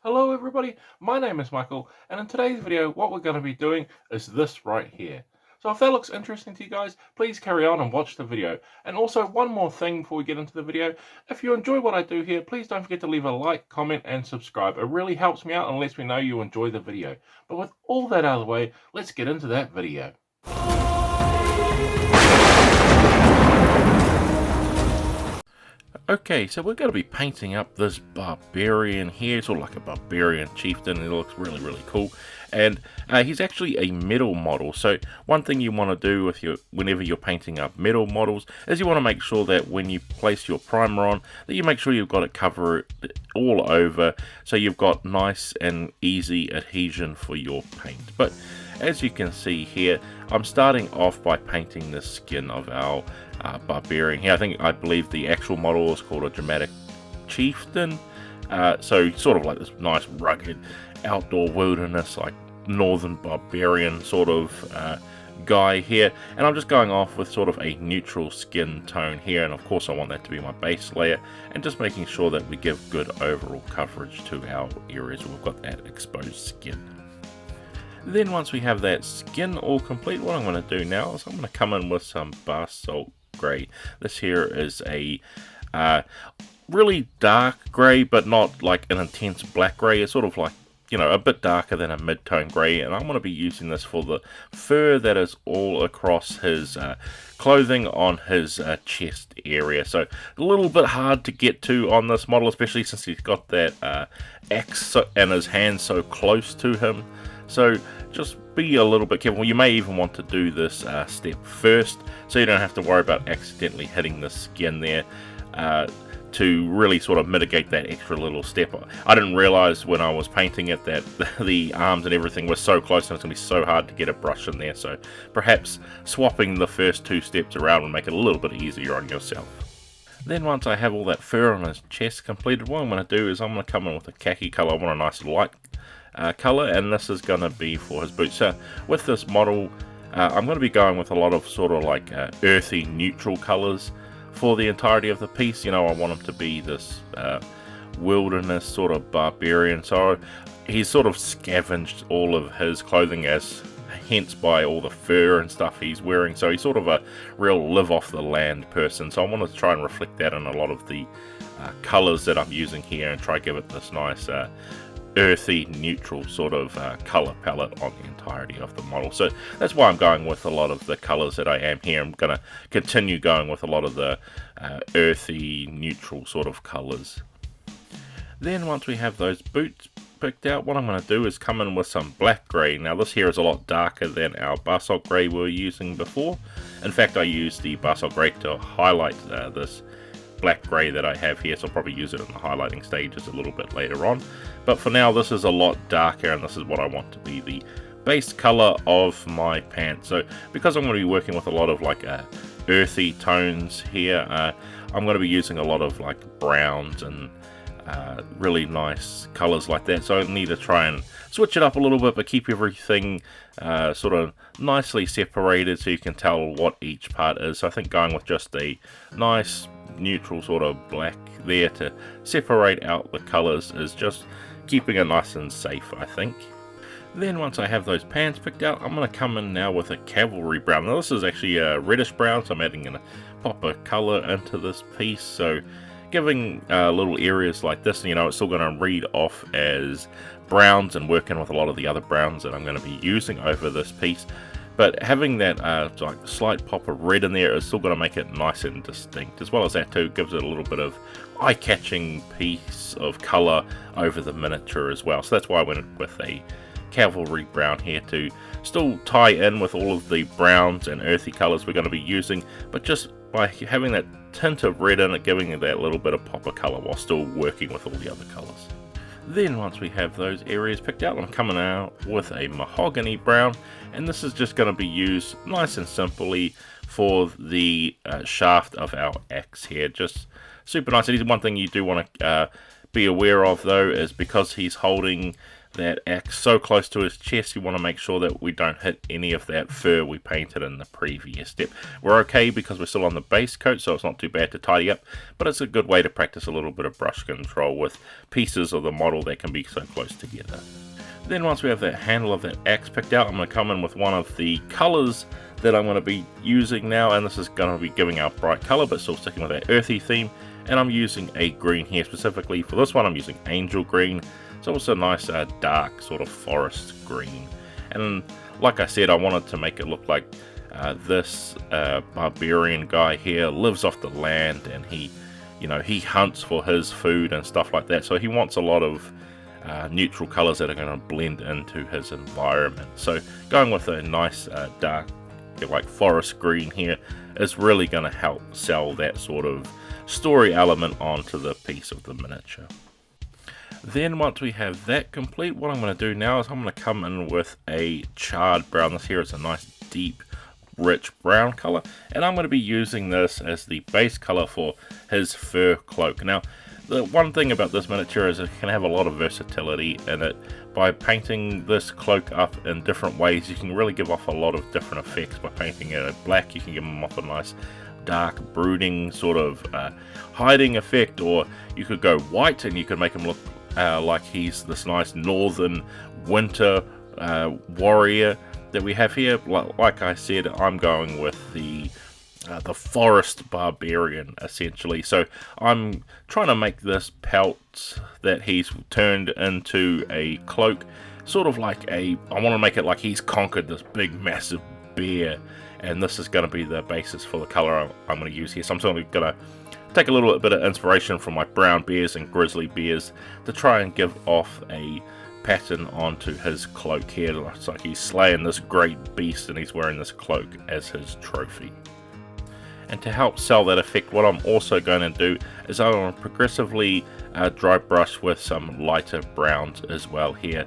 Hello everybody, my name is Michael, and in today's video what we're going to be doing is this right here. So if that looks interesting to you guys, please carry on and watch the video. And also one more thing before we get into the video, if you enjoy what I do here, please don't forget to leave a like, comment and subscribe. It really helps me out and lets me know you enjoy the video. But with all that out of the way, let's get into that video. Okay, so we're going to be painting up this Barbarian here, sort of like a Barbarian chieftain. It looks really cool, and he's actually a metal model. So one thing you want to do with whenever you're painting up metal models is you want to make sure that when you place your primer on, that you make sure you've got it covered all over, so you've got nice and easy adhesion for your paint. But as you can see here, I'm starting off by painting the skin of our Barbarian here. I believe the actual model is called a Dramatic Chieftain. So sort of like this nice rugged outdoor wilderness, like northern barbarian sort of guy here. And I'm just going off with sort of a neutral skin tone here, and of course I want that to be my base layer, and just making sure that we give good overall coverage to our areas where we've got that exposed skin. Then once we have that skin all complete, what I'm going to do now is I'm going to come in with some basalt grey. This here is a really dark grey, but not like an intense black grey. It's sort of like, you know, a bit darker than a mid-tone grey, and I'm going to be using this for the fur that is all across his clothing on his chest area. So a little bit hard to get to on this model, especially since he's got that axe and his hand so close to him. So just be a little bit careful. You may even want to do this step first, so you don't have to worry about accidentally hitting the skin there, to really sort of mitigate that extra little step. I didn't realize when I was painting it that the arms and everything were so close, and it's going to be so hard to get a brush in there. So perhaps swapping the first two steps around will make it a little bit easier on yourself. Then once I have all that fur on his chest completed, what I'm going to do is I'm going to come in with a khaki colour. I want a nice light colour, and this is going to be for his boots. So with this model, I'm going to be going with a lot of sort of like earthy neutral colours for the entirety of the piece. You know, I want him to be this wilderness sort of barbarian, so he's sort of scavenged all of his clothing, as hence by all the fur and stuff he's wearing. So he's sort of a real live off the land person, so I want to try and reflect that in a lot of the colours that I'm using here, and try to give it this nice earthy neutral sort of color palette on the entirety of the model. So that's why I'm going with a lot of the colors that I am here. I'm going to continue going with a lot of the earthy neutral sort of colors. Then once we have those boots picked out, what I'm going to do is come in with some black grey. Now this here is a lot darker than our basalt grey we were using before. In fact, I used the basalt grey to highlight this black grey that I have here, so I'll probably use it in the highlighting stages a little bit later on. But for now, this is a lot darker, and this is what I want to be the base color of my pants. So because I'm going to be working with a lot of like earthy tones here, I'm going to be using a lot of like browns and really nice colors like that. So I need to try and switch it up a little bit, but keep everything sort of nicely separated so you can tell what each part is. So I think going with just a nice neutral sort of black there to separate out the colors is just keeping it nice and safe, I think. Then once I have those pants picked out, I'm going to come in now with a cavalry brown. Now this is actually a reddish brown, so I'm adding a pop of color into this piece, so giving little areas like this, you know, it's still going to read off as browns and working with a lot of the other browns that I'm going to be using over this piece. But having that like slight pop of red in there is still going to make it nice and distinct. As well as that too, gives it a little bit of eye-catching piece of colour over the miniature as well. So that's why I went with a cavalry brown here, to still tie in with all of the browns and earthy colours we're going to be using, but just by having that tint of red in it, giving it that little bit of pop of colour while still working with all the other colours. Then once we have those areas picked out, I'm coming out with a mahogany brown, and this is just going to be used nice and simply for the shaft of our axe here. Just super nice. And one thing you do want to be aware of though is because he's holding that axe so close to his chest, you want to make sure that we don't hit any of that fur we painted in the previous step. We're okay because we're still on the base coat, so it's not too bad to tidy up, but it's a good way to practice a little bit of brush control with pieces of the model that can be so close together. Then once we have that handle of that axe picked out, I'm going to come in with one of the colors that I'm going to be using now, and this is going to be giving out bright color but still sticking with that earthy theme, and I'm using a green here. Specifically for this one I'm using angel green, so it's a nice dark sort of forest green. And like I said, I wanted to make it look like this barbarian guy here lives off the land, and he hunts for his food and stuff like that, so he wants a lot of neutral colors that are going to blend into his environment. So going with a nice dark like forest green here is really going to help sell that sort of story element onto the piece of the miniature. Then once we have that complete, what I'm going to do now is I'm going to come in with a charred brown. This here is a nice deep rich brown color, and I'm going to be using this as the base color for his fur cloak. Now the one thing about this miniature is it can have a lot of versatility in it. By painting this cloak up in different ways, you can really give off a lot of different effects. By painting it black, you can give him off a nice dark brooding sort of hiding effect, or you could go white and you could make him look like he's this nice northern winter warrior that we have here. Like I said, I'm going with the forest barbarian essentially. So I'm trying to make this pelt that he's turned into a cloak sort of like I want to make it like he's conquered this big massive bear, and this is going to be the basis for the color I'm going to use here. So I'm sort of going to take a little bit of inspiration from my brown bears and grizzly bears to try and give off a pattern onto his cloak here. It looks like he's slaying this great beast and he's wearing this cloak as his trophy. And to help sell that effect, what I'm also going to do is I'm going to progressively dry brush with some lighter browns as well here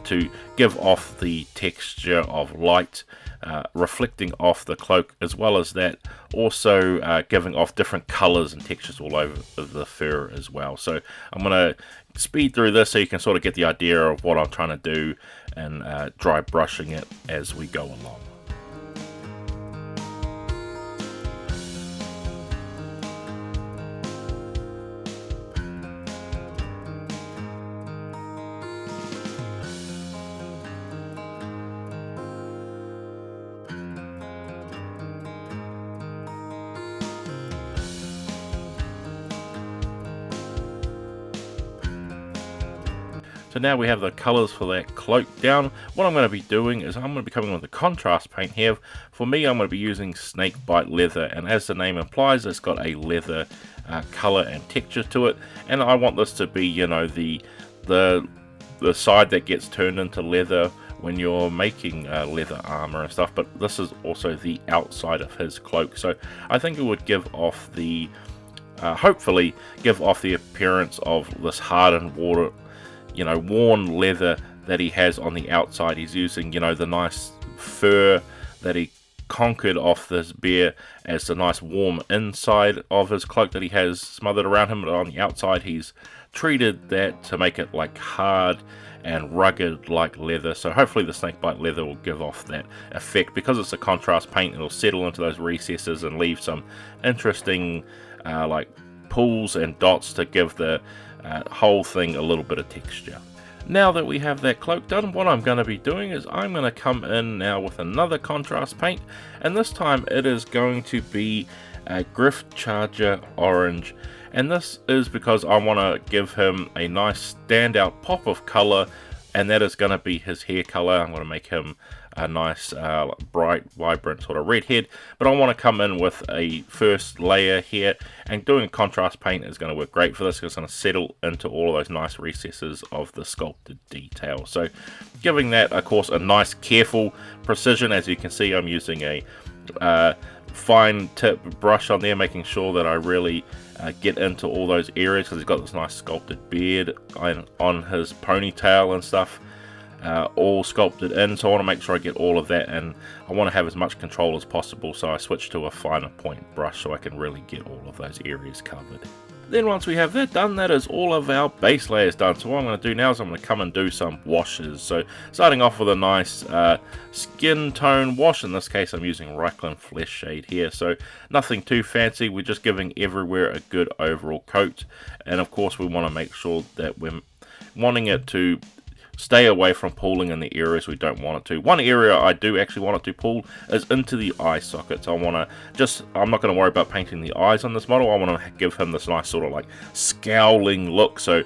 to give off the texture of light reflecting off the cloak, as well as that also giving off different colors and textures all over the fur as well. So I'm going to speed through this so you can sort of get the idea of what I'm trying to do and dry brushing it as we go along. So now we have the colors for that cloak down. What I'm going to be doing is I'm going to be coming with the contrast paint here. For me, I'm going to be using snakebite leather, and as the name implies, it's got a leather color and texture to it. And I want this to be, you know, the side that gets turned into leather when you're making leather armor and stuff. But this is also the outside of his cloak, so I think it would give off the hopefully give off the appearance of this hardened water, worn leather that he has on the outside. He's using, the nice fur that he conquered off this bear as the nice warm inside of his cloak that he has smothered around him, but on the outside he's treated that to make it like hard and rugged like leather. So hopefully the snakebite leather will give off that effect. Because it's a contrast paint, it'll settle into those recesses and leave some interesting like pools and dots to give the whole thing a little bit of texture. Now that we have that cloak done, what I'm going to be doing is I'm going to come in now with another contrast paint, and this time it is going to be a Griff Charger Orange, and this is because I want to give him a nice standout pop of color, and that is going to be his hair color. I'm going to make him a nice bright vibrant sort of red head, but I want to come in with a first layer here, and doing a contrast paint is going to work great for this because it's going to settle into all of those nice recesses of the sculpted detail. So giving that, of course, a nice careful precision. As you can see, I'm using a fine tip brush on there, making sure that I really get into all those areas, because he's got this nice sculpted beard on his ponytail and stuff, all sculpted in. So I want to make sure I get all of that, and I want to have as much control as possible, so I switch to a finer point brush so I can really get all of those areas covered. Then once we have that done, that is all of our base layers done. So what I'm going to do now is I'm going to come and do some washes. So starting off with a nice skin tone wash. In this case I'm using Reikland Flesh Shade here. So nothing too fancy, we're just giving everywhere a good overall coat. And of course we want to make sure that we're wanting it to stay away from pooling in the areas we don't want it to. One area I do actually want it to pool is into the eye sockets. I'm not going to worry about painting the eyes on this model. I want to give him this nice sort of like scowling look. So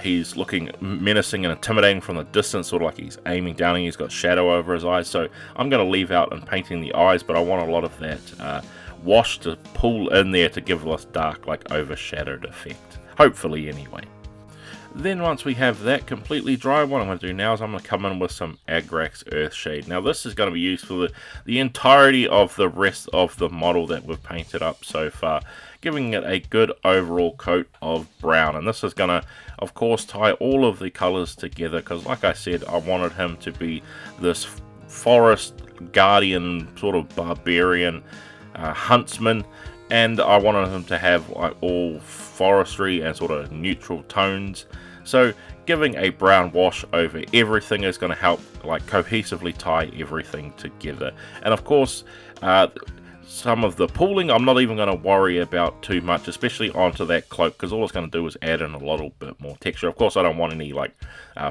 he's looking menacing and intimidating from the distance, sort of like he's aiming down and he's got shadow over his eyes. So I'm going to leave out and painting the eyes, but I want a lot of that wash to pool in there to give this dark, like overshadowed effect. Hopefully anyway. Then once we have that completely dry, what I'm going to do now is I'm going to come in with some Agrax Earthshade. Now this is going to be used for the entirety of the rest of the model that we've painted up so far, giving it a good overall coat of brown. And this is going to, of course, tie all of the colours together, because like I said, I wanted him to be this forest guardian, sort of barbarian huntsman, and I wanted him to have like all forestry and sort of neutral tones. So giving a brown wash over everything is going to help like cohesively tie everything together. And of course some of the pooling I'm not even going to worry about too much, especially onto that cloak, because all it's going to do is add in a little bit more texture. Of course I don't want any like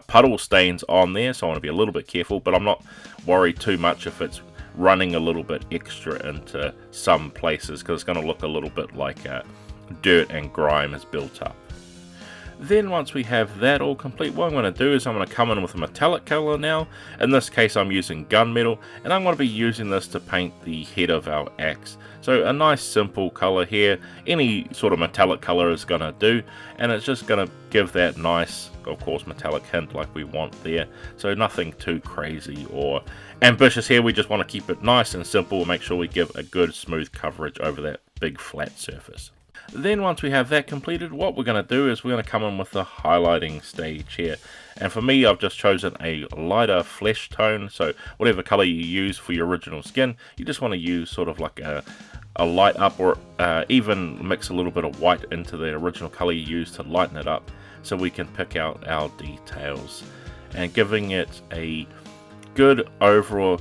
puddle stains on there, so I want to be a little bit careful, but I'm not worried too much if it's running a little bit extra into some places, because it's going to look a little bit like dirt and grime is built up. Then once we have that all complete, what I'm going to do is I'm going to come in with a metallic color now. In this case I'm using gunmetal, and I'm going to be using this to paint the head of our axe. So a nice simple color here, any sort of metallic color is going to do, and it's just going to give that nice, of course, metallic hint like we want there. So nothing too crazy or ambitious here, we just want to keep it nice and simple and make sure we give a good smooth coverage over that big flat surface. Then once we have that completed, what we're going to do is we're going to come in with the highlighting stage here. And for me, I've just chosen a lighter flesh tone. So whatever color you use for your original skin, you just want to use sort of like a light up, or even mix a little bit of white into the original color you use to lighten it up, so we can pick out our details. And giving it a good overall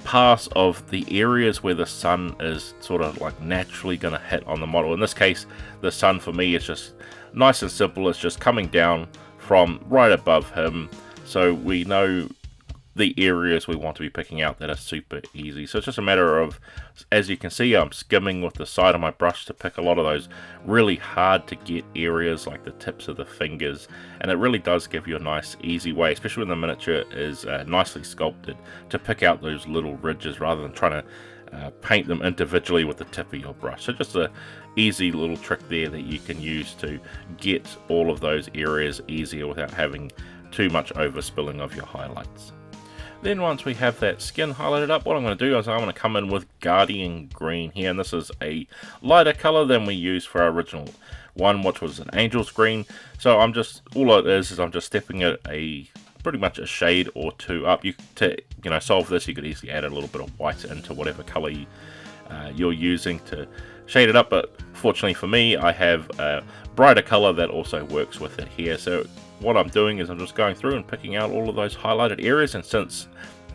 pass of the areas where the sun is sort of like naturally going to hit on the model. In this case, the sun for me is just nice and simple. It's just coming down from right above him, so we know the areas we want to be picking out that are super easy. So it's just a matter of, as you can see, I'm skimming with the side of my brush to pick a lot of those really hard to get areas like the tips of the fingers, and it really does give you a nice easy way, especially when the miniature is nicely sculpted, to pick out those little ridges rather than trying to paint them individually with the tip of your brush. So just a easy little trick there that you can use to get all of those areas easier without having too much overspilling of your highlights. Then once we have that skin highlighted up, what I'm going to do is I'm going to come in with Guardian Green here, and this is a lighter color than we used for our original one, which was an Angel's Green. So I'm just, all it is I'm just stepping it pretty much a shade or two up. To solve this, you could easily add a little bit of white into whatever color you're using to shade it up, but fortunately for me, I have a brighter color that also works with it here. So what I'm doing is I'm just going through and picking out all of those highlighted areas, and since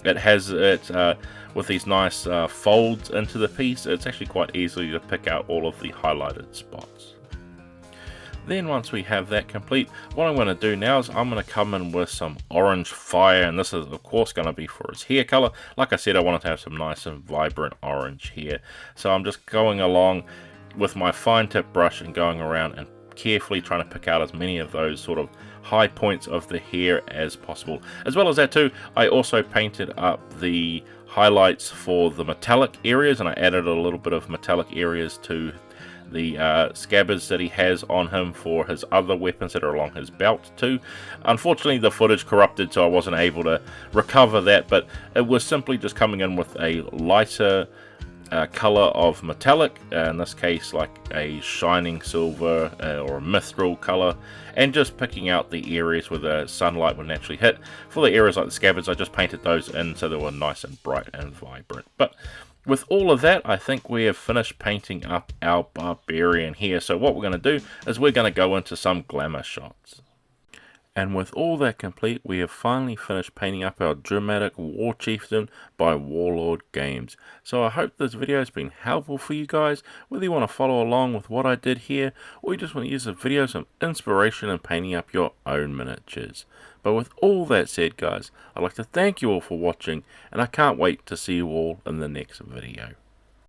it has it with these nice folds into the piece, it's actually quite easy to pick out all of the highlighted spots. Then once we have that complete, what I'm going to do now is I'm going to come in with some orange fire, and this is of course going to be for his hair color. Like I said, I wanted to have some nice and vibrant orange here, so I'm just going along with my fine tip brush and going around and carefully trying to pick out as many of those sort of high points of the hair as possible. As well as that too, I also painted up the highlights for the metallic areas, and I added a little bit of metallic areas to the scabbards that he has on him for his other weapons that are along his belt too. Unfortunately, the footage corrupted, so I wasn't able to recover that, but it was simply just coming in with a lighter color of metallic, in this case like a shining silver or a mithril color, and just picking out the areas where the sunlight would naturally hit. For the areas like the scabbards, I just painted those in so they were nice and bright and vibrant. But with all of that, I think we have finished painting up our Barbarian here. So what we're going to do is we're going to go into some glamour shots. And with all that complete, we have finally finished painting up our dramatic War Chieftain by Warlord Games. So I hope this video has been helpful for you guys, whether you want to follow along with what I did here, or you just want to use the video as some inspiration in painting up your own miniatures. But with all that said, guys, I'd like to thank you all for watching, and I can't wait to see you all in the next video.